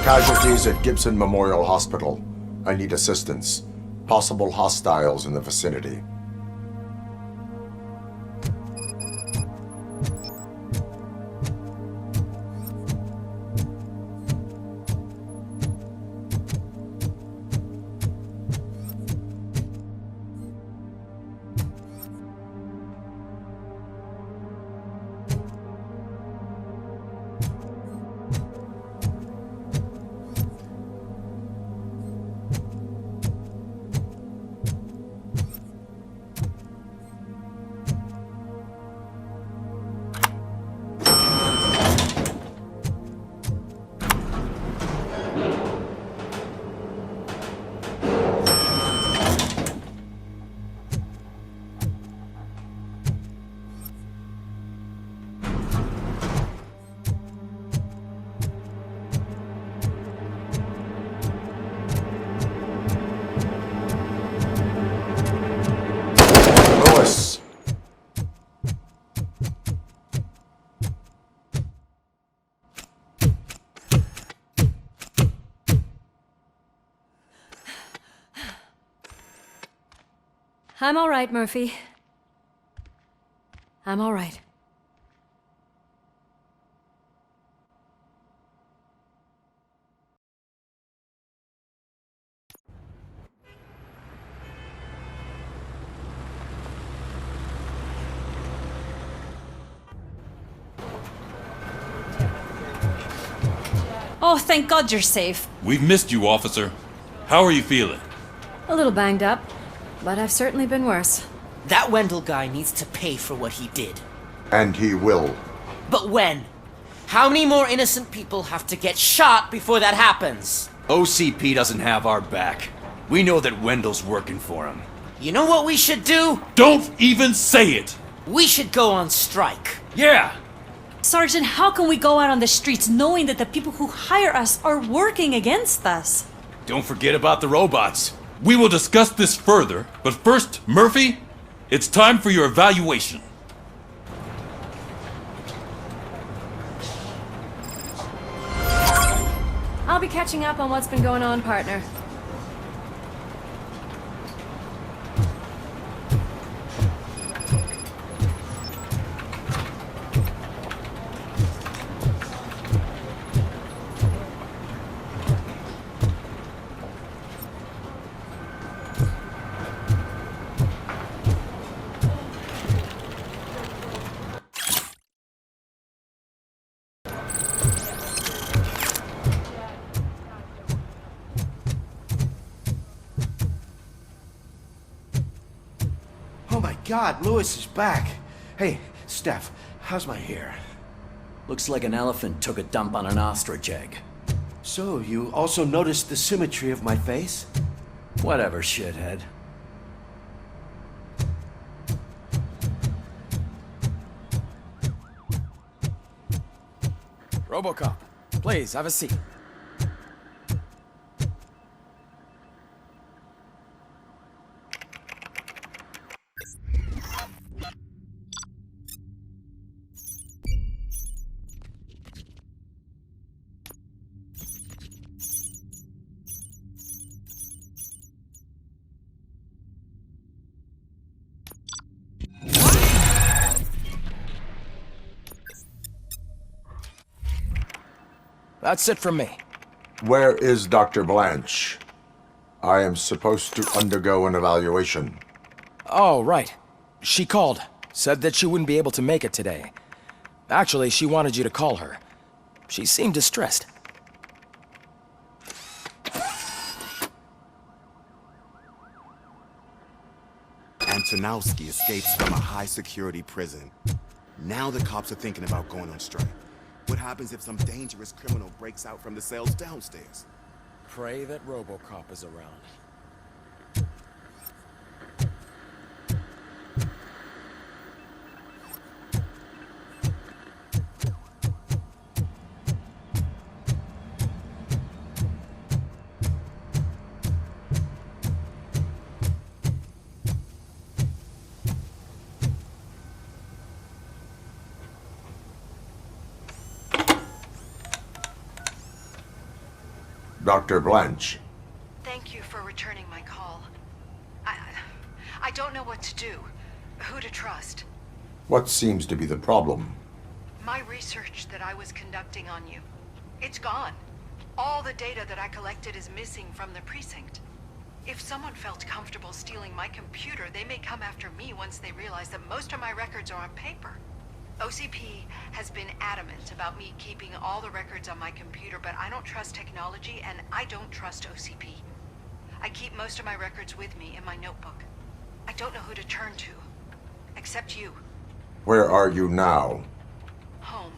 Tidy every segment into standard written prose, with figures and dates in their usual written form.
Casualties at Gibson Memorial Hospital. I need assistance. Possible hostiles in the vicinity. I'm all right, Murphy. I'm all right. Oh, thank God you're safe. We've missed you, officer. How are you feeling? A little banged up, but I've certainly been worse. That Wendell guy needs to pay for what he did. And he will. But when? How many more innocent people have to get shot before that happens? OCP doesn't have our back. We know that Wendell's working for him. You know what we should do? Don't even say it! We should go on strike. Yeah! Sergeant, how can we go out on the streets knowing that the people who hire us are working against us? Don't forget about the robots. We will discuss this further, but first, Murphy, it's time for your evaluation. I'll be catching up on what's been going on, partner. Oh my God, Lewis is back. Hey, Steph, how's my hair? Looks like an elephant took a dump on an ostrich egg. So, you also noticed the symmetry of my face? Whatever, shithead. Robocop, please, have a seat. That's it from me. Where is Dr. Blanche? I am supposed to undergo an evaluation. Oh, right. She called. Said that she wouldn't be able to make it today. Actually, she wanted you to call her. She seemed distressed. Antonowski escapes from a high-security prison. Now the cops are thinking about going on strike. What happens if some dangerous criminal breaks out from the cells downstairs? Pray that Robocop is around. Dr. Blanche. Thank you for returning my call. I don't know what to do, who to trust. What seems to be the problem? My research that I was conducting on you, it's gone. All the data that I collected is missing from the precinct. If someone felt comfortable stealing my computer, they may come after me once they realize that most of my records are on paper. OCP has been adamant about me keeping all the records on my computer, but I don't trust technology and I don't trust OCP. I keep most of my records with me in my notebook. I don't know who to turn to, except you. Where are you now? Home.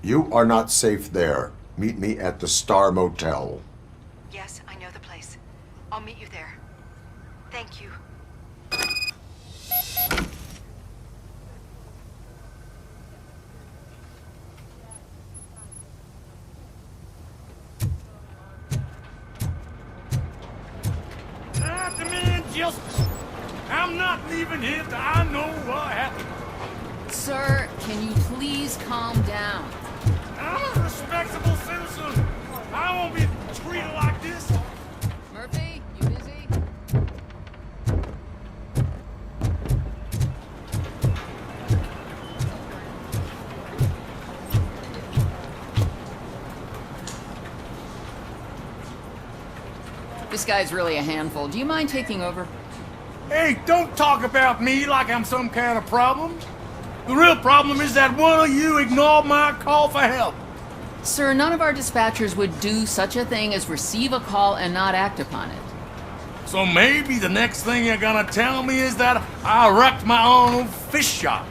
You are not safe there. Meet me at the Star Motel. Yes, I know the place. I'll meet you there. Thank you. I demand justice. I'm not leaving here till I know what happened. Sir, can you please calm down? I'm a respectable citizen. I won't be treated like this. Murphy, you busy? This guy's really a handful. Do you mind taking over? Hey, don't talk about me like I'm some kind of problem. The real problem is that one of you ignored my call for help. Sir, none of our dispatchers would do such a thing as receive a call and not act upon it. So maybe the next thing you're gonna tell me is that I wrecked my own fish shop.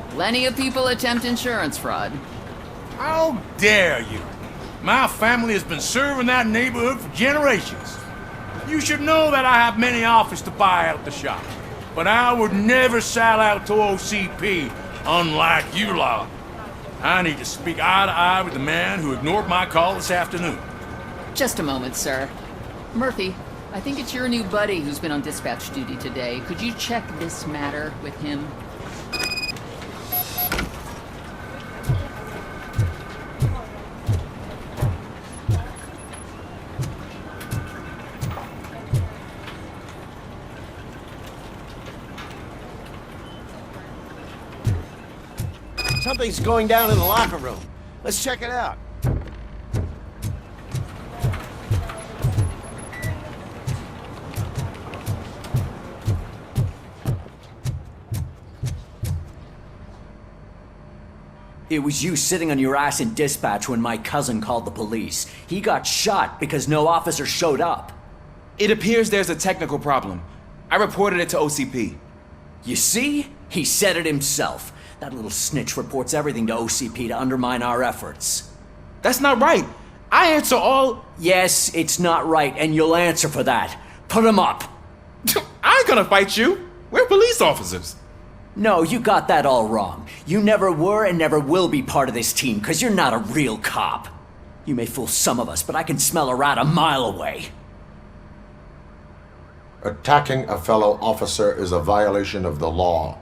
Plenty of people attempt insurance fraud. How dare you? My family has been serving that neighborhood for generations. You should know that I have many offers to buy out the shop. But I would never sell out to OCP, unlike you lot. I need to speak eye to eye with the man who ignored my call this afternoon. Just a moment, sir. Murphy, I think it's your new buddy who's been on dispatch duty today. Could you check this matter with him? Something's going down in the locker room. Let's check it out. It was you sitting on your ass in dispatch when my cousin called the police. He got shot because no officer showed up. It appears there's a technical problem. I reported it to OCP. You see? He said it himself. That little snitch reports everything to OCP to undermine our efforts. That's not right. I answer all... Yes, it's not right, and you'll answer for that. Put him up. I ain't gonna fight you. We're police officers. No, you got that all wrong. You never were and never will be part of this team, because you're not a real cop. You may fool some of us, but I can smell a rat a mile away. Attacking a fellow officer is a violation of the law.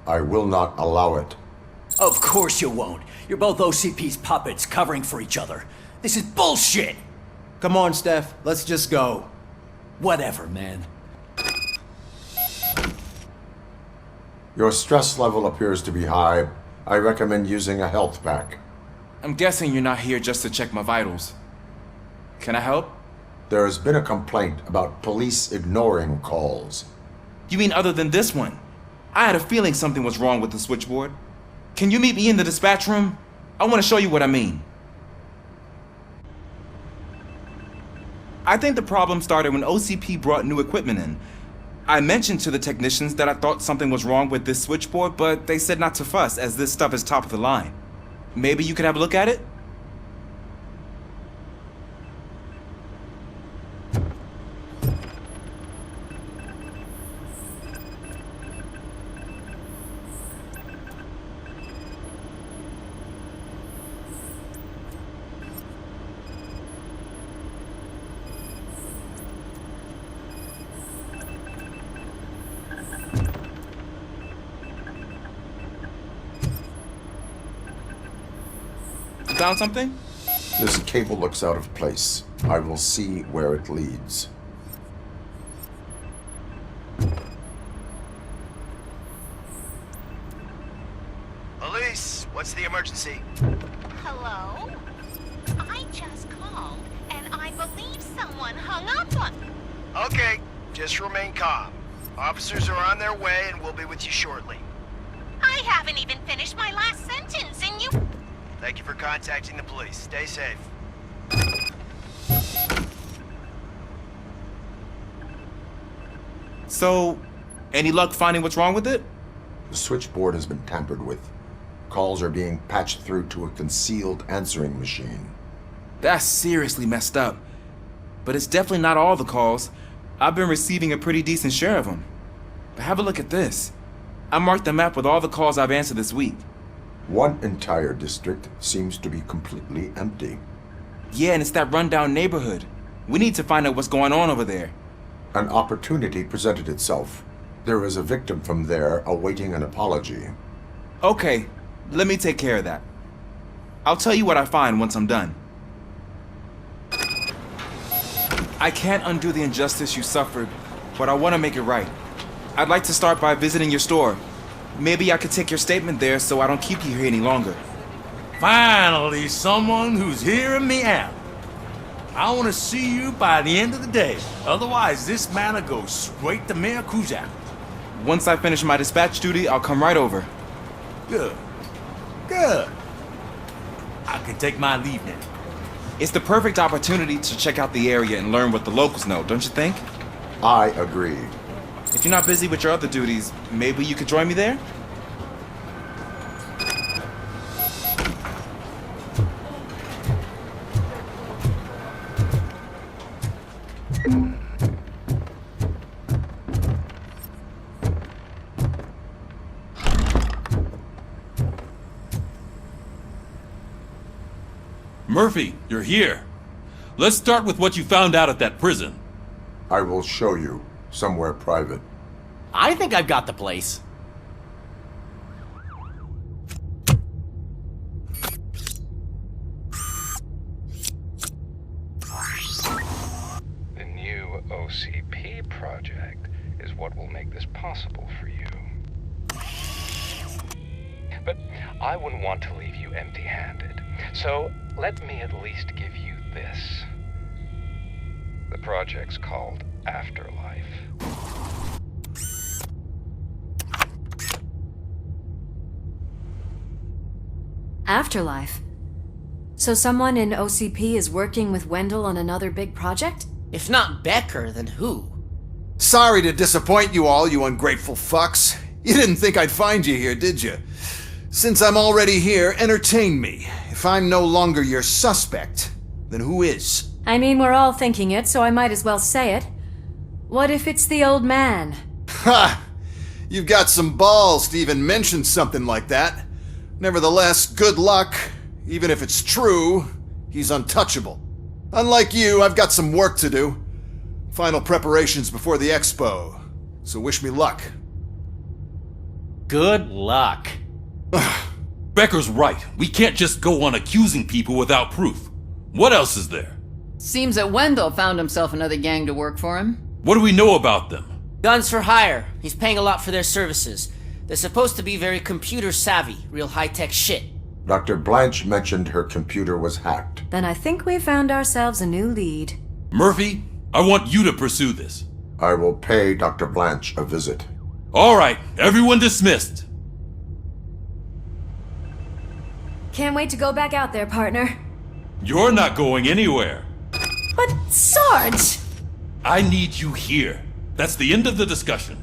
I will not allow it. Of course you won't. You're both OCP's puppets covering for each other. This is bullshit! Come on, Steph. Let's just go. Whatever, man. Your stress level appears to be high. I recommend using a health pack. I'm guessing you're not here just to check my vitals. Can I help? There has been a complaint about police ignoring calls. You mean other than this one? I had a feeling something was wrong with the switchboard. Can you meet me in the dispatch room? I want to show you what I mean. I think the problem started when OCP brought new equipment in. I mentioned to the technicians that I thought something was wrong with this switchboard, but they said not to fuss as this stuff is top of the line. Maybe you could have a look at it? Found something? This cable looks out of place. I will see where it leads. Police, what's the emergency? Hello? I just called, and I believe someone hung up on... Okay, just remain calm. Officers are on their way and we'll be with you shortly. I haven't even finished my last sentence, and you... Thank you for contacting the police. Stay safe. So, any luck finding what's wrong with it? The switchboard has been tampered with. Calls are being patched through to a concealed answering machine. That's seriously messed up. But it's definitely not all the calls. I've been receiving a pretty decent share of them. But have a look at this. I marked the map with all the calls I've answered this week. One entire district seems to be completely empty. Yeah, and it's that rundown neighborhood. We need to find out what's going on over there. An opportunity presented itself. There is a victim from there awaiting an apology. Okay, let me take care of that. I'll tell you what I find once I'm done. I can't undo the injustice you suffered, but I want to make it right. I'd like to start by visiting your store. Maybe I could take your statement there so I don't keep you here any longer. Finally, someone who's hearing me out. I want to see you by the end of the day. Otherwise, this matter goes straight to Mayor Kuzak. Once I finish my dispatch duty, I'll come right over. Good. Good. I can take my leave now. It's the perfect opportunity to check out the area and learn what the locals know, don't you think? I agree. If you're not busy with your other duties, maybe you could join me there? Murphy, you're here. Let's start with what you found out at that prison. I will show you, somewhere private. I think I've got the place. The new OCP project is what will make this possible for you. But I wouldn't want to leave you empty-handed, so let me at least give you this. The project's called Afterlife. Afterlife? So someone in OCP is working with Wendell on another big project? If not Becker, then who? Sorry to disappoint you all, you ungrateful fucks. You didn't think I'd find you here, did you? Since I'm already here, entertain me. If I'm no longer your suspect, then who is? I mean, we're all thinking it, so I might as well say it. What if it's the old man? Ha! You've got some balls to even mention something like that. Nevertheless, good luck. Even if it's true, he's untouchable. Unlike you, I've got some work to do. Final preparations before the expo. So wish me luck. Good luck. Becker's right. We can't just go on accusing people without proof. What else is there? Seems that Wendell found himself another gang to work for him. What do we know about them? Guns for hire. He's paying a lot for their services. They're supposed to be very computer savvy, real high-tech shit. Dr. Blanche mentioned her computer was hacked. Then I think we found ourselves a new lead. Murphy, I want you to pursue this. I will pay Dr. Blanche a visit. All right, everyone dismissed. Can't wait to go back out there, partner. You're not going anywhere. But, Sarge! I need you here. That's the end of the discussion.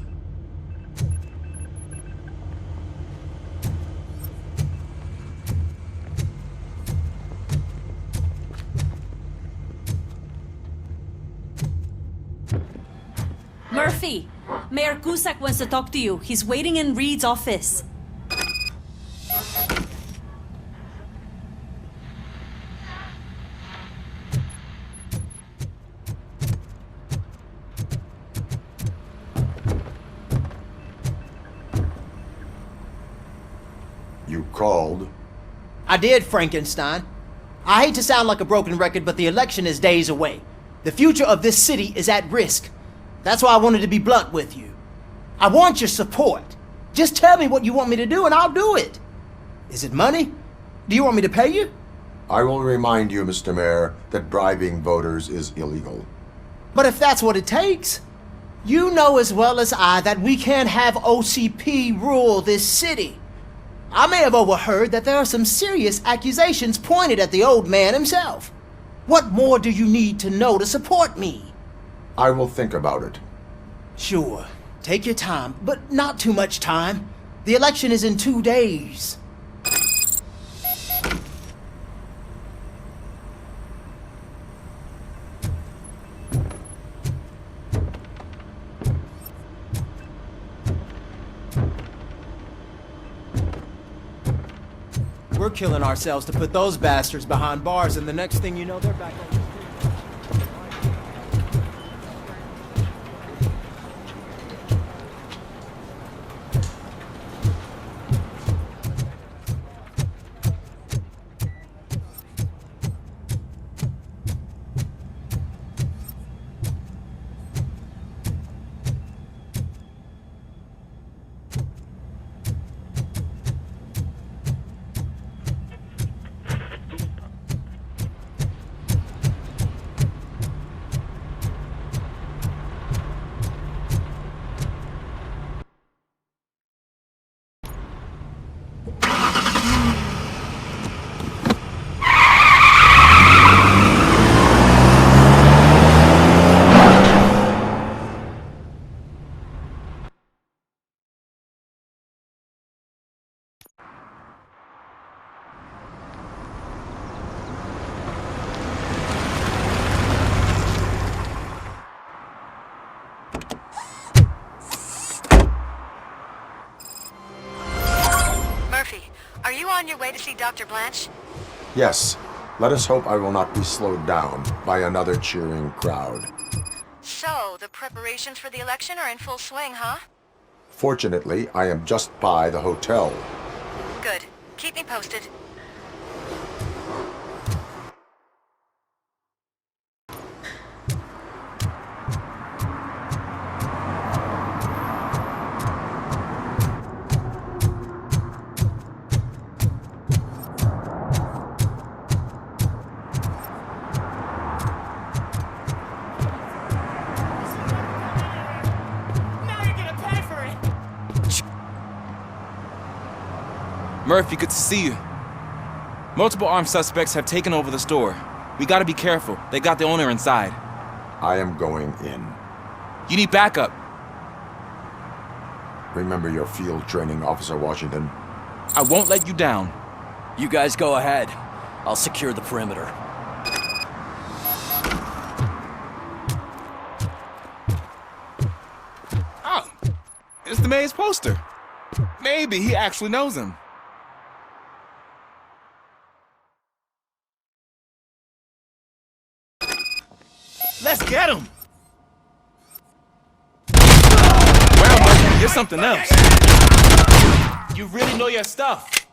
Murphy! Mayor Cusack wants to talk to you. He's waiting in Reed's office. You called? I did, Frankenstein. I hate to sound like a broken record, but the election is days away. The future of this city is at risk. That's why I wanted to be blunt with you. I want your support. Just tell me what you want me to do and I'll do it. Is it money? Do you want me to pay you? I will remind you, Mr. Mayor, that bribing voters is illegal. But if that's what it takes, you know as well as I that we can't have OCP rule this city. I may have overheard that there are some serious accusations pointed at the old man himself. What more do you need to know to support me? I will think about it. Sure. Take your time, but not too much time. The election is in 2 days. We're killing ourselves to put those bastards behind bars, and the next thing you know, they're back on the street. Are you on your way to see Dr. Blanche? Yes. Let us hope I will not be slowed down by another cheering crowd. So, the preparations for the election are in full swing, huh? Fortunately, I am just by the hotel. Good. Keep me posted. Murphy, good to see you. Multiple armed suspects have taken over the store. We gotta be careful. They got the owner inside. I am going in. You need backup. Remember your field training, Officer Washington. I won't let you down. You guys go ahead. I'll secure the perimeter. Oh, it's the mayor's poster. Maybe he actually knows him. Let's get him! Well, Murphy, you're something else. You really know your stuff.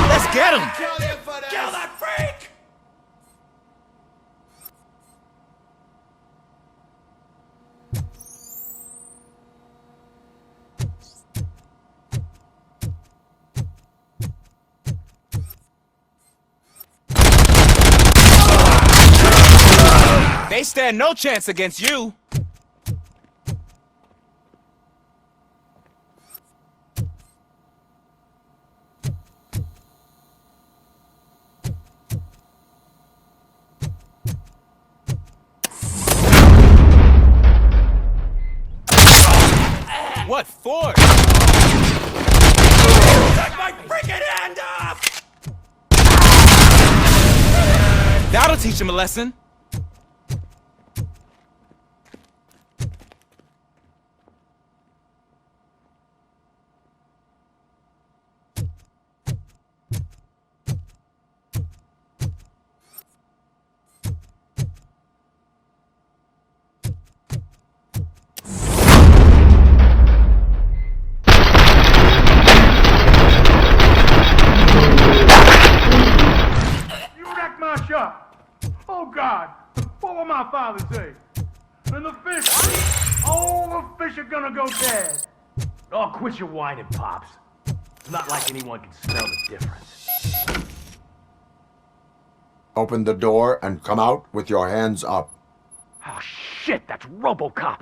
Let's get him! Kill that freak! They stand no chance against you. What for? Take my freaking hand off! That'll teach him a lesson. hush up. Oh, God. What will my father say? And the fish, all the fish are gonna go dead. Oh, quit your whining, Pops. It's not like anyone can smell the difference. Open the door and come out with your hands up. Oh, shit, that's Robocop.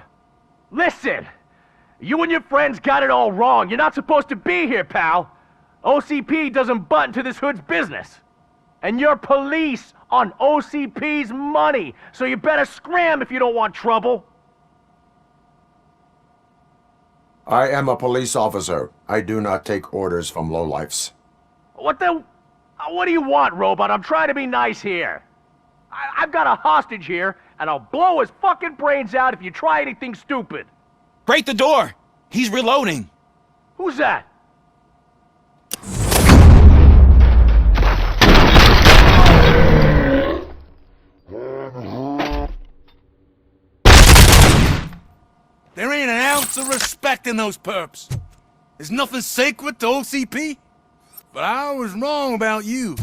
Listen, you and your friends got it all wrong. You're not supposed to be here, pal. OCP doesn't butt into this hood's business. And you're police on OCP's money, so you better scram if you don't want trouble. I am a police officer. I do not take orders from lowlifes. What do you want, Robot? I'm trying to be nice here. I've got a hostage here, and I'll blow his fucking brains out if you try anything stupid. Break the door! He's reloading! Who's that? There ain't an ounce of respect in those perps. There's nothing sacred to OCP. But I was wrong about you.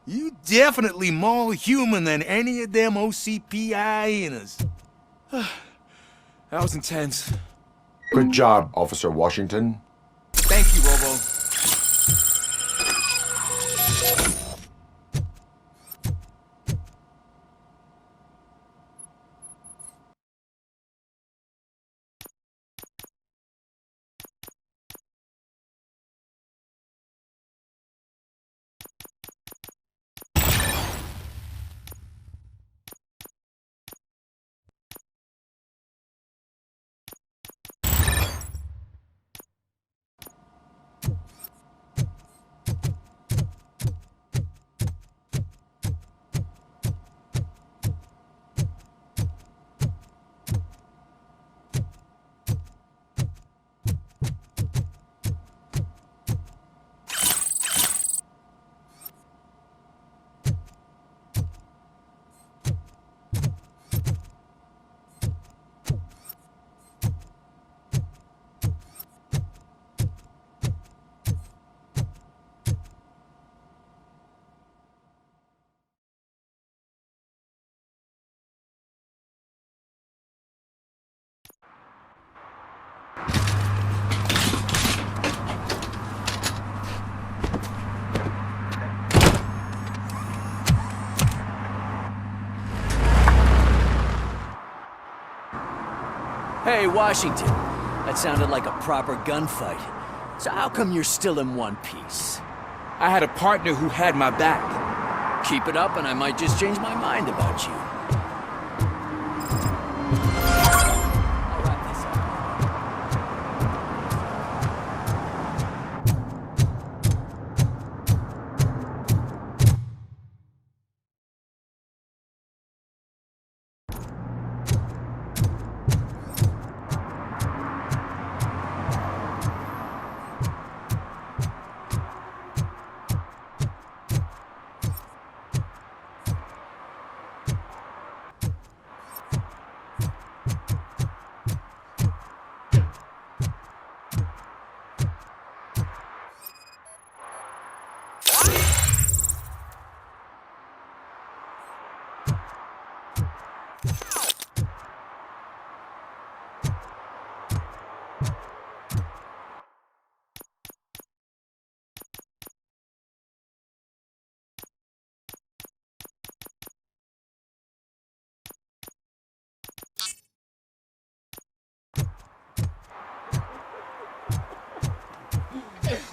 You definitely more human than any of them OCP hyenas. That was intense. Good job, Officer Washington. Thank you, Robo. Hey, Washington. That sounded like a proper gunfight. So how come you're still in one piece? I had a partner who had my back. Keep it up and I might just change my mind about you.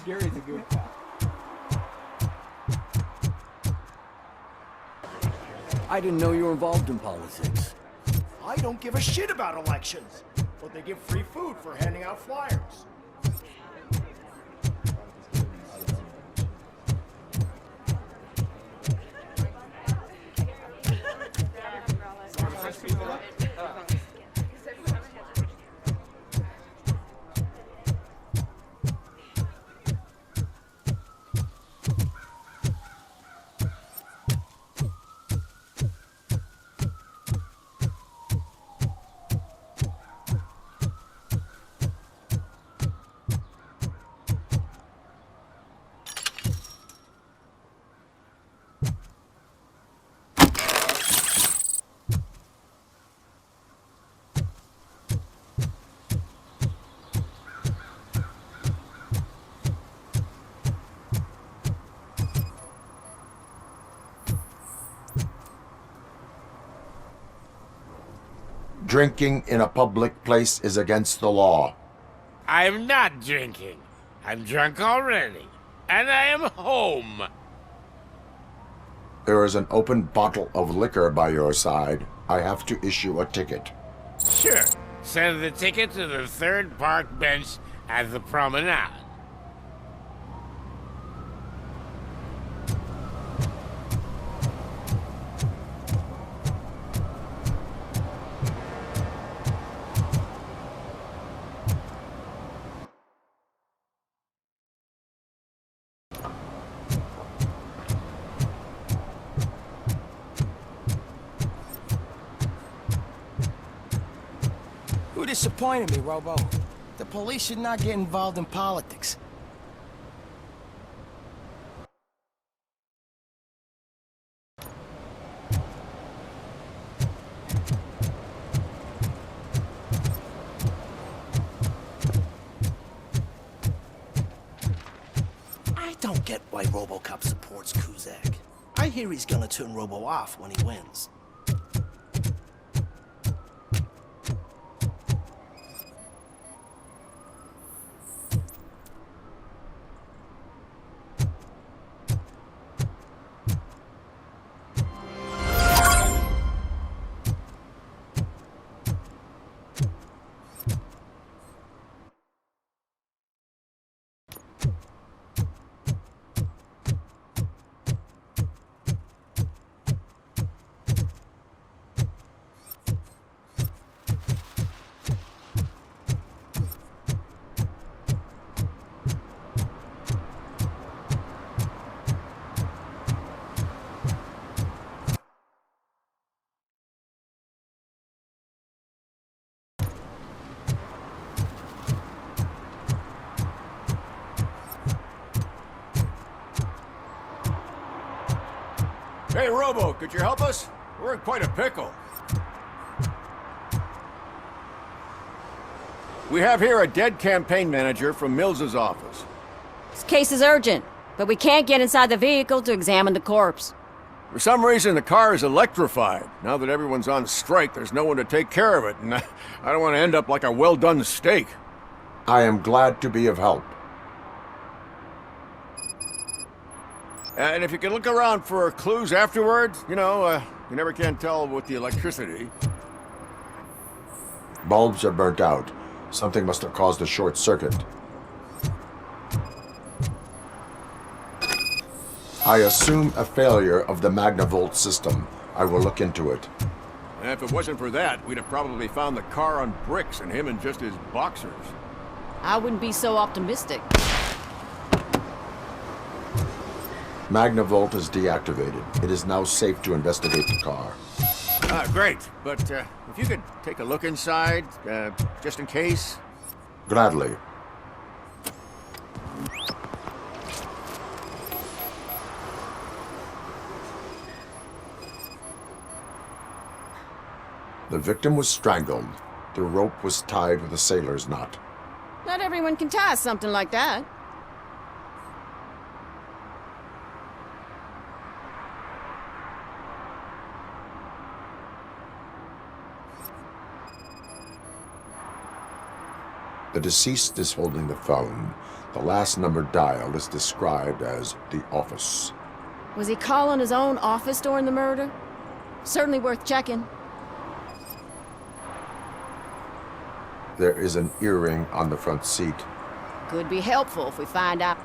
Gary's a good cop. I didn't know you were involved in politics. I don't give a shit about elections, but they give free food for handing out flyers. Drinking in a public place is against the law. I'm not drinking. I'm drunk already. And I am home. There is an open bottle of liquor by your side. I have to issue a ticket. Sure. Send the ticket to the third park bench at the promenade. You disappointed me, Robo. The police should not get involved in politics. I don't get why Robocop supports Kuzak. I hear he's gonna turn Robo off when he wins. Hey, Robo, could you help us? We're in quite a pickle. We have here a dead campaign manager from Mills's office. This case is urgent, but we can't get inside the vehicle to examine the corpse. For some reason, the car is electrified. Now that everyone's on strike, there's no one to take care of it, and I don't want to end up like a well-done steak. I am glad to be of help. And if you can look around for clues afterwards, you never can tell with the electricity. Bulbs are burnt out. Something must have caused a short circuit. I assume a failure of the Magnavolt system. I will look into it. And if it wasn't for that, we'd have probably found the car on bricks and him in just his boxers. I wouldn't be so optimistic. Magnavolt is deactivated. It is now safe to investigate the car. Great. But if you could take a look inside, just in case. Gladly. The victim was strangled. The rope was tied with a sailor's knot. Not everyone can tie something like that. The deceased is holding the phone. The last number dialed is described as the office. Was he calling his own office during the murder? Certainly worth checking. There is an earring on the front seat. Could be helpful if we find out.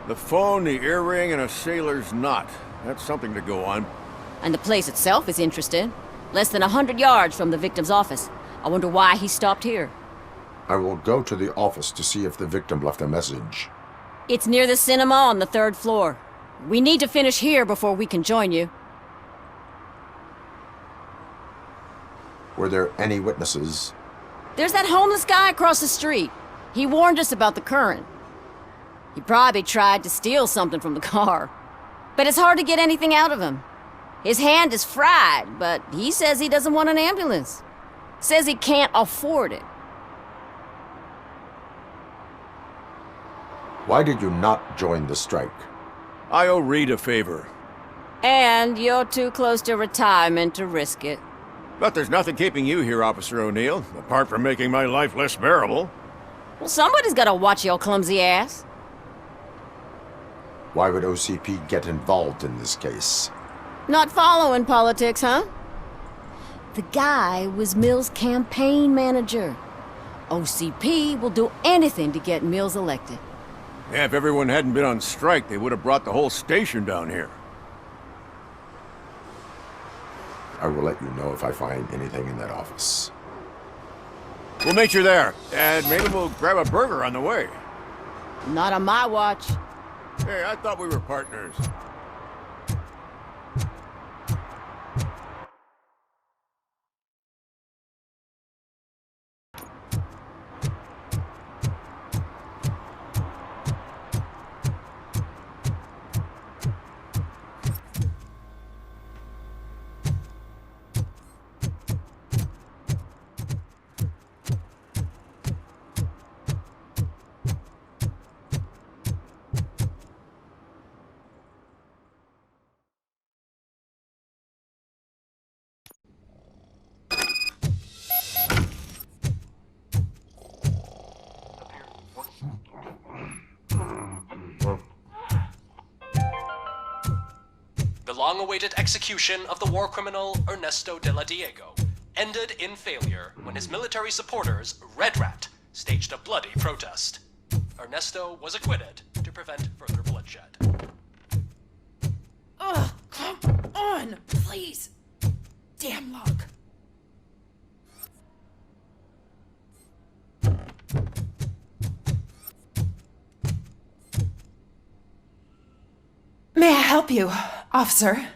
The phone, the earring, and a sailor's knot. That's something to go on. And the place itself is interesting. Less than 100 yards from the victim's office. I wonder why he stopped here. I will go to the office to see if the victim left a message. It's near the cinema on the 3rd floor. We need to finish here before we can join you. Were there any witnesses? There's that homeless guy across the street. He warned us about the current. He probably tried to steal something from the car. But it's hard to get anything out of him. His hand is fried, but he says he doesn't want an ambulance. Says he can't afford it. Why did you not join the strike? I owe Reed a favor. And you're too close to retirement to risk it. But there's nothing keeping you here, Officer O'Neill, apart from making my life less bearable. Well, somebody's gotta watch your clumsy ass. Why would OCP get involved in this case? Not following politics, huh? The guy was Mills' campaign manager. OCP will do anything to get Mills elected. Yeah, if everyone hadn't been on strike, they would have brought the whole station down here. I will let you know if I find anything in that office. We'll meet you there, and maybe we'll grab a burger on the way. Not on my watch. Hey, I thought we were partners. The long-awaited execution of the war criminal Ernesto de la Diego ended in failure when his military supporters, Red Rat, staged a bloody protest. Ernesto was acquitted to prevent further bloodshed. Ugh, come on, please. Damn lock. May I help you, officer?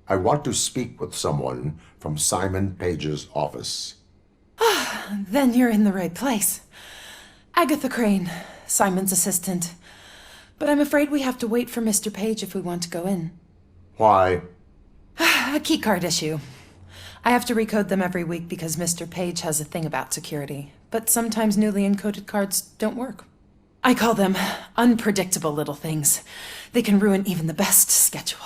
I want to speak with someone from Simon Page's office. Then you're in the right place. Agatha Crane, Simon's assistant. But I'm afraid we have to wait for Mr. Page if we want to go in. Why? A keycard issue. I have to recode them every week because Mr. Page has a thing about security. But sometimes newly encoded cards don't work. I call them unpredictable little things. They can ruin even the best schedule.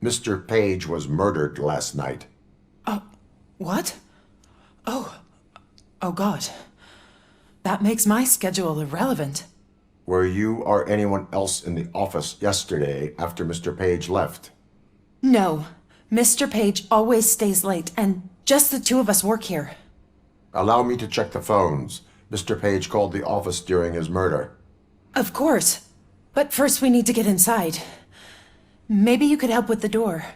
Mr. Page was murdered last night. What? Oh God. That makes my schedule irrelevant. Were you or anyone else in the office yesterday after Mr. Page left? No. Mr. Page always stays late, and just the two of us work here. Allow me to check the phones. Mr. Page called the office during his murder. Of course. But first we need to get inside. Maybe you could help with the door.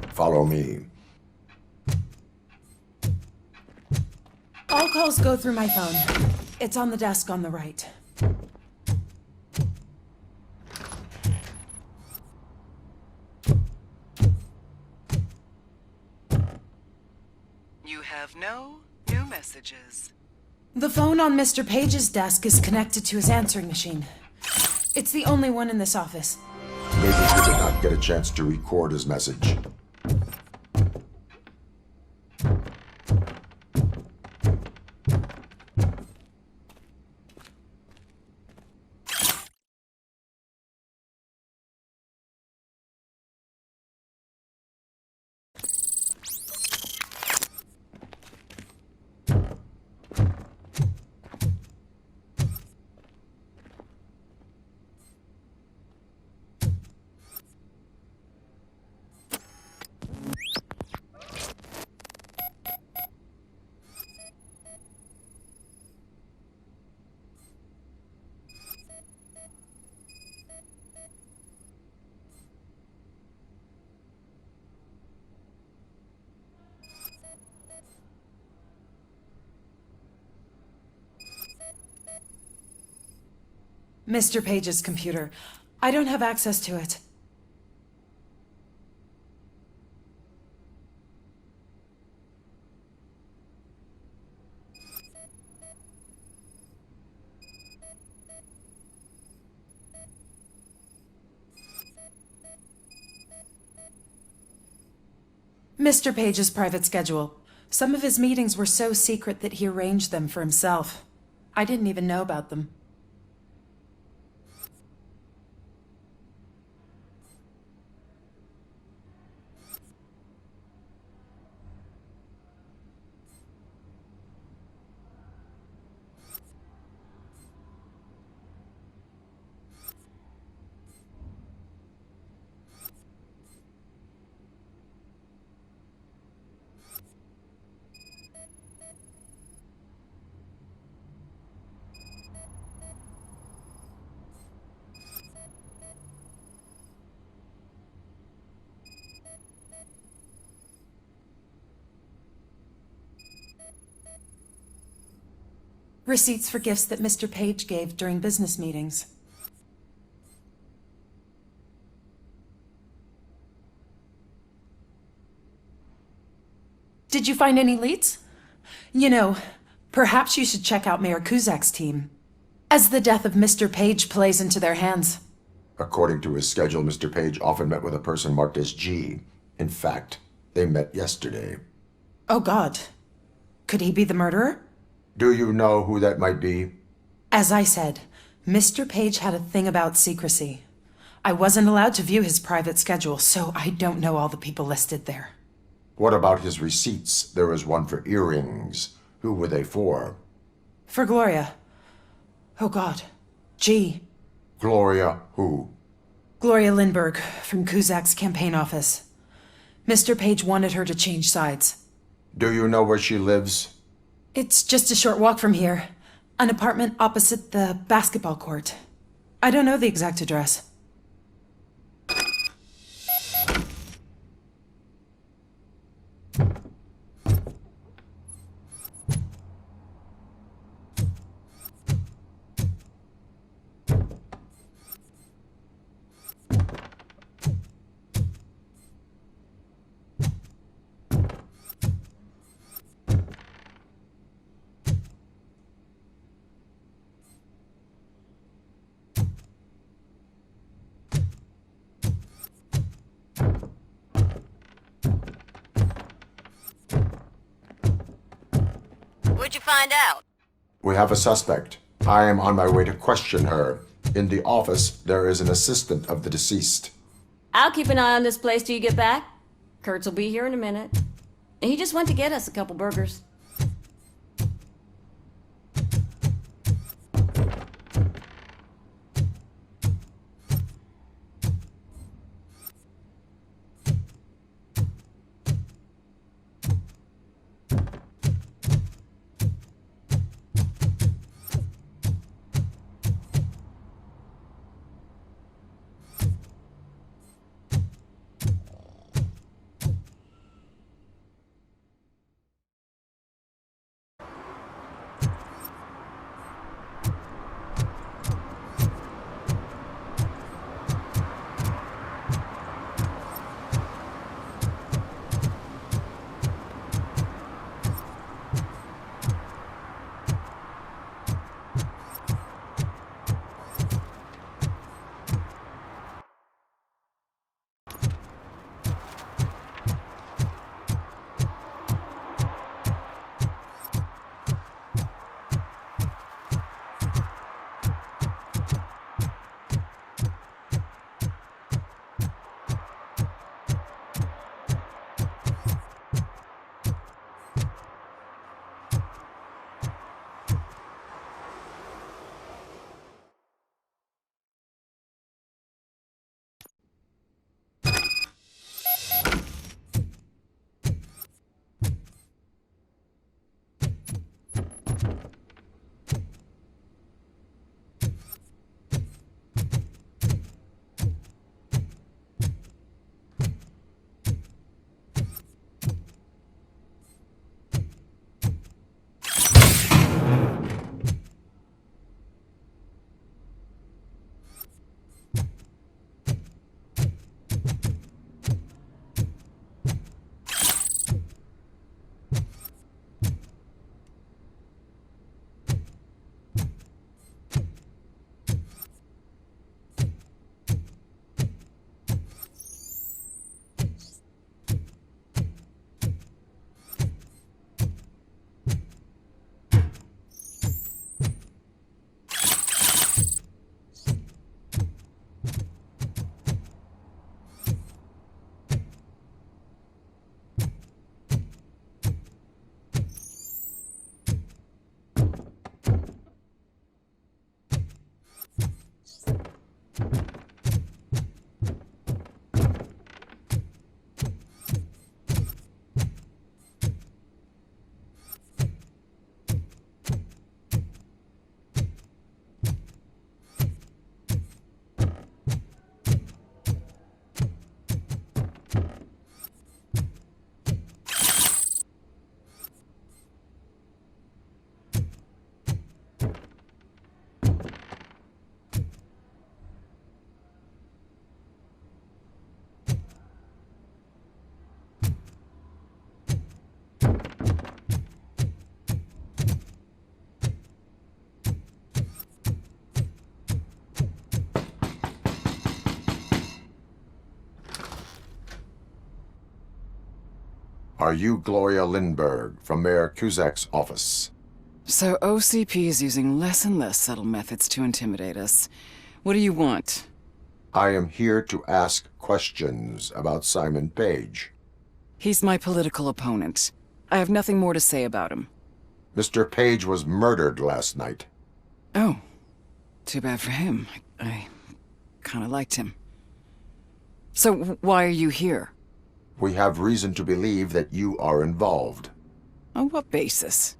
Follow me. All calls go through my phone. It's on the desk on the right. You have no new messages. The phone on Mr. Page's desk is connected to his answering machine. It's the only one in this office. Maybe he did not get a chance to record his message. Mr. Page's computer. I don't have access to it. Mr. Page's private schedule. Some of his meetings were so secret that he arranged them for himself. I didn't even know about them. Receipts for gifts that Mr. Page gave during business meetings. Did you find any leads? You know, perhaps you should check out Mayor Kuzak's team, as the death of Mr. Page plays into their hands. According to his schedule, Mr. Page often met with a person marked as G. In fact, they met yesterday. Oh God. Could he be the murderer? Do you know who that might be? As I said, Mr. Page had a thing about secrecy. I wasn't allowed to view his private schedule, so I don't know all the people listed there. What about his receipts? There was one for earrings. Who were they for? For Gloria. Oh God. G. Gloria who? Gloria Lindbergh, from Kuzak's campaign office. Mr. Page wanted her to change sides. Do you know where she lives? It's just a short walk from here. An apartment opposite the basketball court. I don't know the exact address. What'd you find out? We have a suspect. I am on my way to question her. In the office, there is an assistant of the deceased. I'll keep an eye on this place till you get back. Kurtz will be here in a minute. He just went to get us a couple burgers. Are you Gloria Lindbergh from Mayor Cusack's office? So OCP is using less and less subtle methods to intimidate us. What do you want? I am here to ask questions about Simon Page. He's my political opponent. I have nothing more to say about him. Mr. Page was murdered last night. Oh. Too bad for him. I kinda liked him. So why are you here? We have reason to believe that you are involved. On what basis?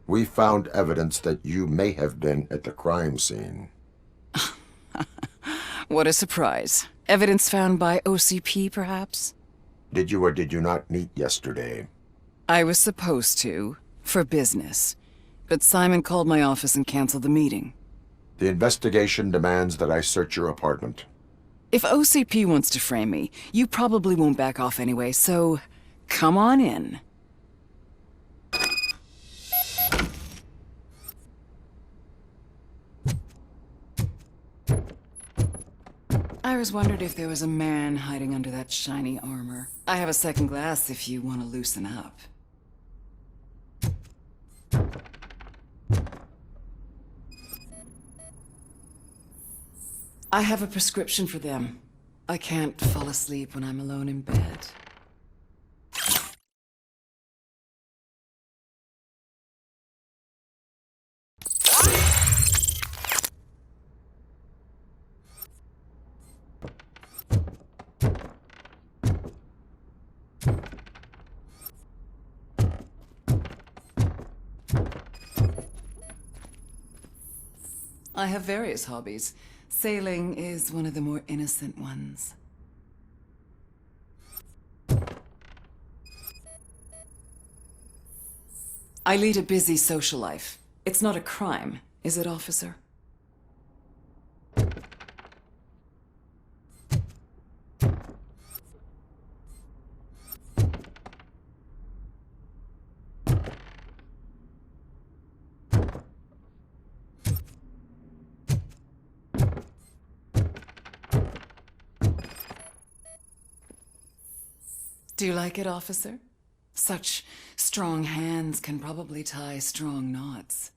We found evidence that you may have been at the crime scene. What a surprise. Evidence found by OCP, perhaps? Did you or did you not meet yesterday? I was supposed to, for business. But Simon called my office and canceled the meeting. The investigation demands that I search your apartment. If OCP wants to frame me, you probably won't back off anyway, so come on in. I was wondered if there was a man hiding under that shiny armor. I have a second glass if you want to loosen up. I have a prescription for them. I can't fall asleep when I'm alone in bed. I have various hobbies. Sailing is one of the more innocent ones. I lead a busy social life. It's not a crime, is it, officer? Do you like it, officer? Such strong hands can probably tie strong knots.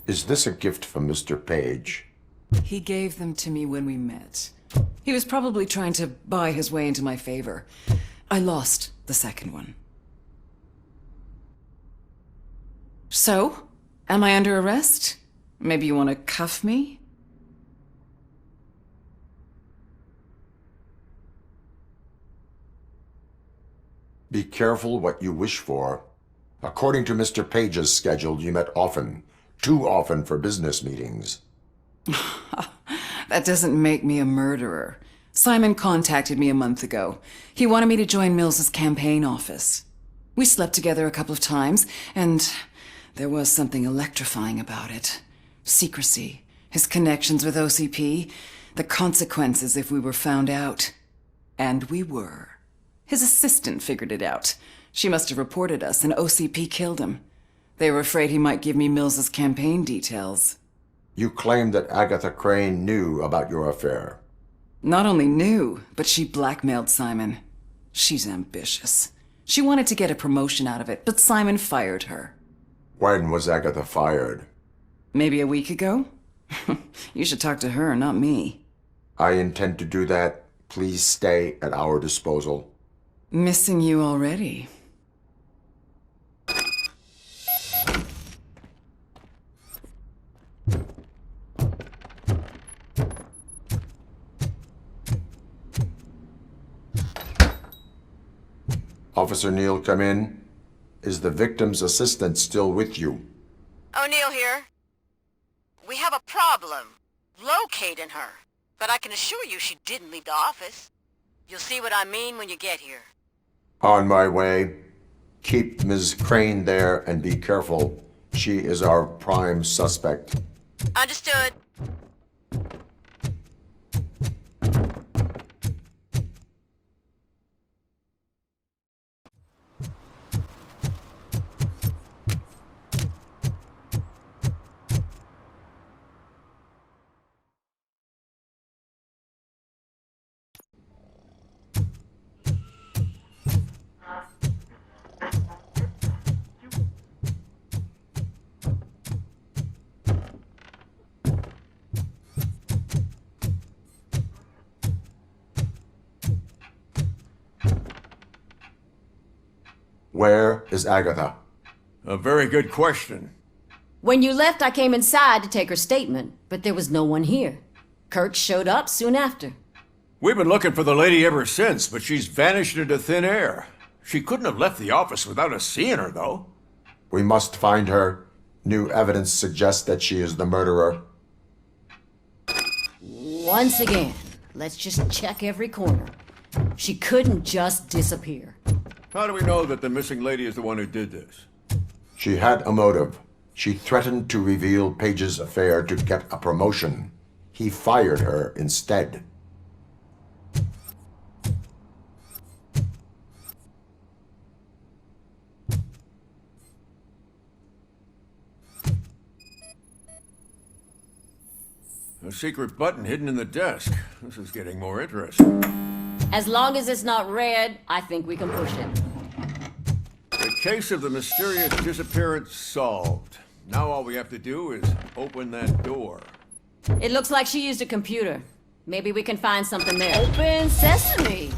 Is this a gift from Mr. Page? He gave them to me when we met. He was probably trying to buy his way into my favor. I lost the second one. So, am I under arrest? Maybe you want to cuff me? Be careful what you wish for. According to Mr. Page's schedule, you met often. Too often for business meetings. That doesn't make me a murderer. Simon contacted me a month ago. He wanted me to join Mills's campaign office. We slept together a couple of times, and there was something electrifying about it. Secrecy, his connections with OCP, the consequences if we were found out. And we were. His assistant figured it out. She must have reported us, and OCP killed him. They were afraid he might give me Mills's campaign details. You claim that Agatha Crane knew about your affair. Not only knew, but she blackmailed Simon. She's ambitious. She wanted to get a promotion out of it, but Simon fired her. When was Agatha fired? Maybe a week ago? You should talk to her, not me. I intend to do that. Please stay at our disposal. Missing you already. Officer Neal come in? Is the victim's assistant still with you? O'Neill here. We have a problem locating her, but I can assure you she didn't leave the office. You'll see what I mean when you get here. On my way. Keep Ms. Crane there and be careful. She is our prime suspect. Understood. Where is Agatha? A very good question. When you left, I came inside to take her statement, but there was no one here. Kirk showed up soon after. We've been looking for the lady ever since, but she's vanished into thin air. She couldn't have left the office without us seeing her, though. We must find her. New evidence suggests that she is the murderer. Once again, let's just check every corner. She couldn't just disappear. How do we know that the missing lady is the one who did this? She had a motive. She threatened to reveal Page's affair to get a promotion. He fired her instead. A secret button hidden in the desk. This is getting more interesting. As long as it's not red, I think we can push it. The case of the mysterious disappearance solved. Now all we have to do is open that door. It looks like she used a computer. Maybe we can find something there. Open sesame!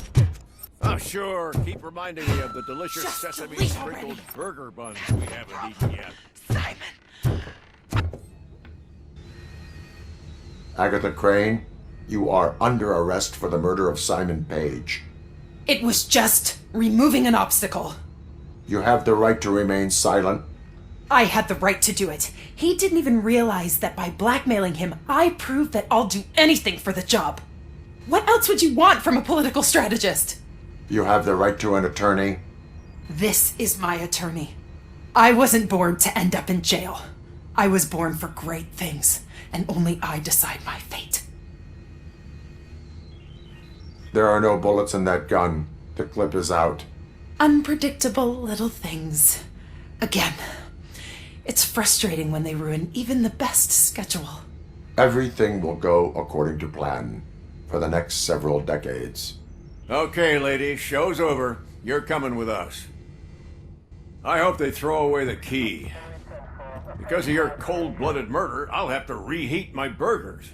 Oh, sure. Keep reminding me of the delicious sesame sprinkled burger buns we haven't eaten yet. Agatha Crane, you are under arrest for the murder of Simon Page. It was just removing an obstacle. You have the right to remain silent. I had the right to do it. He didn't even realize that by blackmailing him, I proved that I'll do anything for the job. What else would you want from a political strategist? You have the right to an attorney. This is my attorney. I wasn't born to end up in jail. I was born for great things, and only I decide my fate. There are no bullets in that gun. The clip is out. Unpredictable little things. Again, it's frustrating when they ruin even the best schedule. Everything will go according to plan for the next several decades. Okay, lady, show's over. You're coming with us. I hope they throw away the key. Because of your cold-blooded murder, I'll have to reheat my burgers.